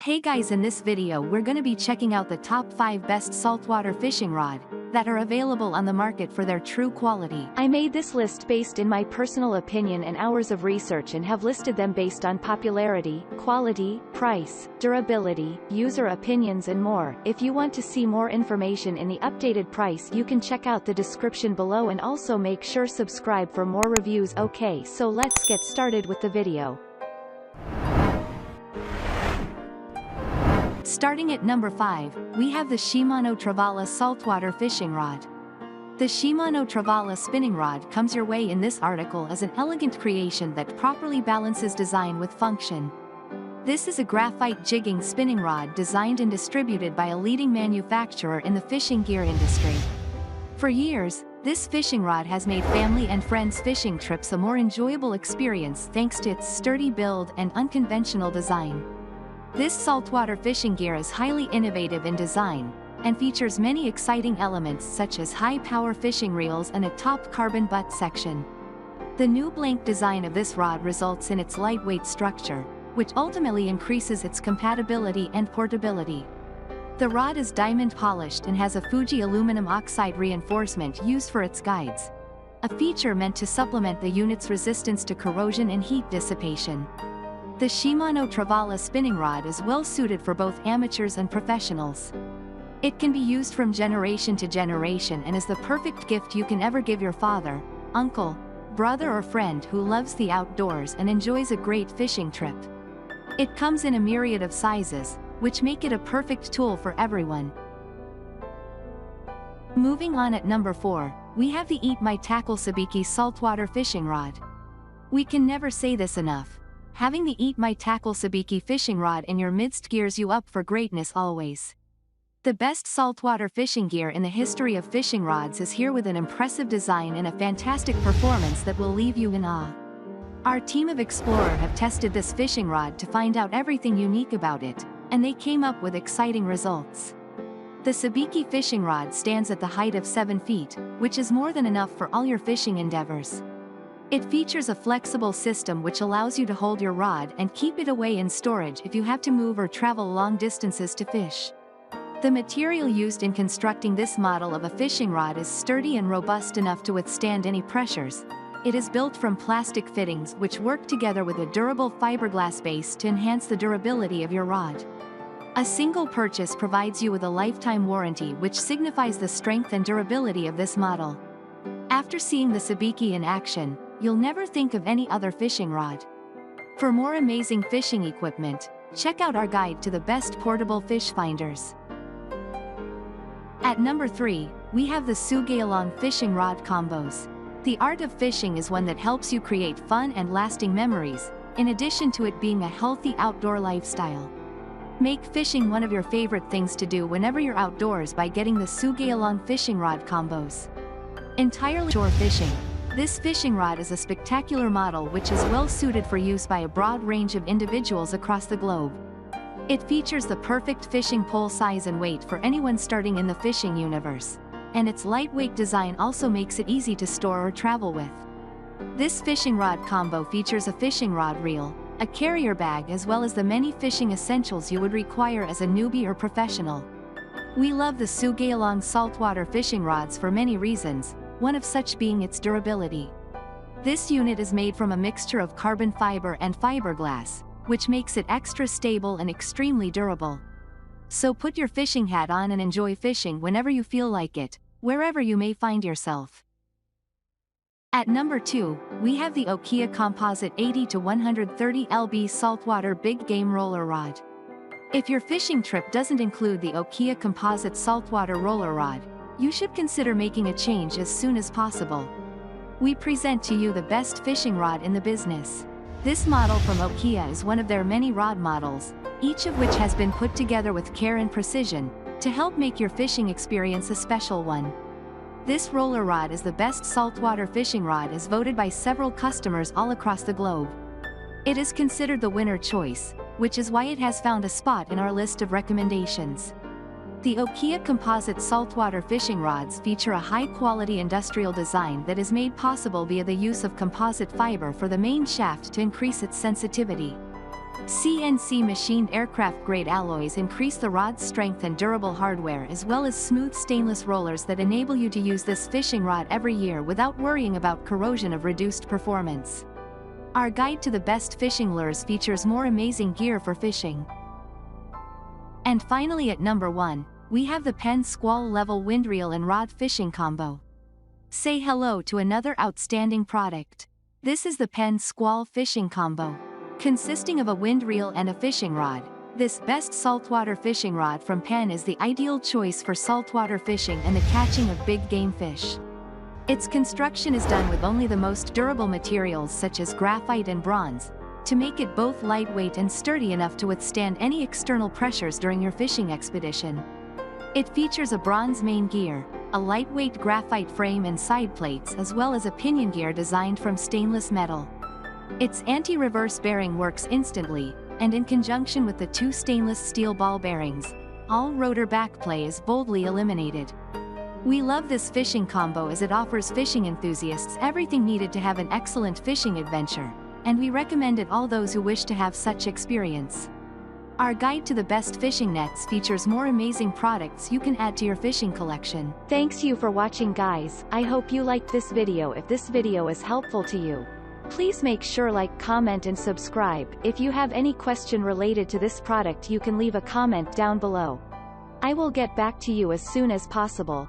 Hey guys, in this video we're gonna be checking out the top 5 best saltwater fishing rod that are available on the market for their true quality. I made this list based in my personal opinion and hours of research and have listed them based on popularity, quality, price, durability, user opinions and more. If you want to see more information in the updated price, you can check out the description below and also make sure subscribe for more reviews. Okay, so let's get started with the video. Starting at number 5, we have the Shimano TREVALA Saltwater Fishing Rod. The Shimano TREVALA spinning rod comes your way in this article as an elegant creation that properly balances design with function. This is a graphite jigging spinning rod designed and distributed by a leading manufacturer in the fishing gear industry. For years, this fishing rod has made family and friends fishing trips a more enjoyable experience thanks to its sturdy build and unconventional design. This saltwater fishing gear is highly innovative in design, and features many exciting elements such as high-power fishing reels and a top carbon butt section. The new blank design of this rod results in its lightweight structure, which ultimately increases its compatibility and portability. The rod is diamond polished and has a Fuji aluminum oxide reinforcement used for its guides, a feature meant to supplement the unit's resistance to corrosion and heat dissipation. The Shimano TREVALA spinning rod is well suited for both amateurs and professionals. It can be used from generation to generation and is the perfect gift you can ever give your father, uncle, brother or friend who loves the outdoors and enjoys a great fishing trip. It comes in a myriad of sizes, which make it a perfect tool for everyone. Moving on at number 4, we have the Eat My Tackle Sabiki Saltwater Fishing Rod. We can never say this enough. Having the Eat My Tackle Sabiki fishing rod in your midst gears you up for greatness always. The best saltwater fishing gear in the history of fishing rods is here with an impressive design and a fantastic performance that will leave you in awe. Our team of explorers have tested this fishing rod to find out everything unique about it, and they came up with exciting results. The Sabiki fishing rod stands at the height of 7 feet, which is more than enough for all your fishing endeavors. It features a flexible system which allows you to hold your rod and keep it away in storage if you have to move or travel long distances to fish. The material used in constructing this model of a fishing rod is sturdy and robust enough to withstand any pressures. It is built from plastic fittings which work together with a durable fiberglass base to enhance the durability of your rod. A single purchase provides you with a lifetime warranty, which signifies the strength and durability of this model. After seeing the Sabiki in action, you'll never think of any other fishing rod. For more amazing fishing equipment, check out our guide to the best portable fish finders. At number 3, we have the Sougayilang fishing rod combos. The art of fishing is one that helps you create fun and lasting memories, in addition to it being a healthy outdoor lifestyle. Make fishing one of your favorite things to do whenever you're outdoors by getting the Sougayilang fishing rod combos. Entirely shore fishing. This fishing rod is a spectacular model which is well suited for use by a broad range of individuals across the globe. It features the perfect fishing pole size and weight for anyone starting in the fishing universe, and its lightweight design also makes it easy to store or travel with. This fishing rod combo features a fishing rod reel, a carrier bag as well as the many fishing essentials you would require as a newbie or professional. We love the Sougayilang saltwater fishing rods for many reasons, one of such being its durability. This unit is made from a mixture of carbon fiber and fiberglass, which makes it extra stable and extremely durable. So put your fishing hat on and enjoy fishing whenever you feel like it, wherever you may find yourself. At number 2, we have the Okia Composite 80 to 130 lb saltwater big game roller rod. If your fishing trip doesn't include the Okia Composite saltwater roller rod, you should consider making a change as soon as possible. We present to you the best fishing rod in the business. This model from Okia is one of their many rod models, each of which has been put together with care and precision, to help make your fishing experience a special one. This roller rod is the best saltwater fishing rod as voted by several customers all across the globe. It is considered the winner choice, which is why it has found a spot in our list of recommendations. The Okia Composite saltwater fishing rods feature a high-quality industrial design that is made possible via the use of composite fiber for the main shaft to increase its sensitivity. CNC machined aircraft-grade alloys increase the rod's strength and durable hardware, as well as smooth stainless rollers that enable you to use this fishing rod every year without worrying about corrosion or reduced performance. Our guide to the best fishing lures features more amazing gear for fishing. And finally, at number 1, we have the Penn Squall Level Wind Reel and Rod Fishing Combo. Say hello to another outstanding product. This is the Penn Squall Fishing Combo. Consisting of a wind reel and a fishing rod, this best saltwater fishing rod from Penn is the ideal choice for saltwater fishing and the catching of big game fish. Its construction is done with only the most durable materials such as graphite and bronze, to make it both lightweight and sturdy enough to withstand any external pressures during your fishing expedition. It features a bronze main gear, a lightweight graphite frame and side plates, as well as a pinion gear designed from stainless metal. Its anti-reverse bearing works instantly, and in conjunction with the 2 stainless steel ball bearings, all rotor backplay is boldly eliminated. We love this fishing combo as it offers fishing enthusiasts everything needed to have an excellent fishing adventure, and we recommend it all those who wish to have such experience. Our guide to the best fishing nets features more amazing products you can add to your fishing collection. Thanks you for watching, guys. I hope you liked this video. If this video is helpful to you, please make sure like, comment and subscribe. If you have any question related to this product, you can leave a comment down below. I will get back to you as soon as possible.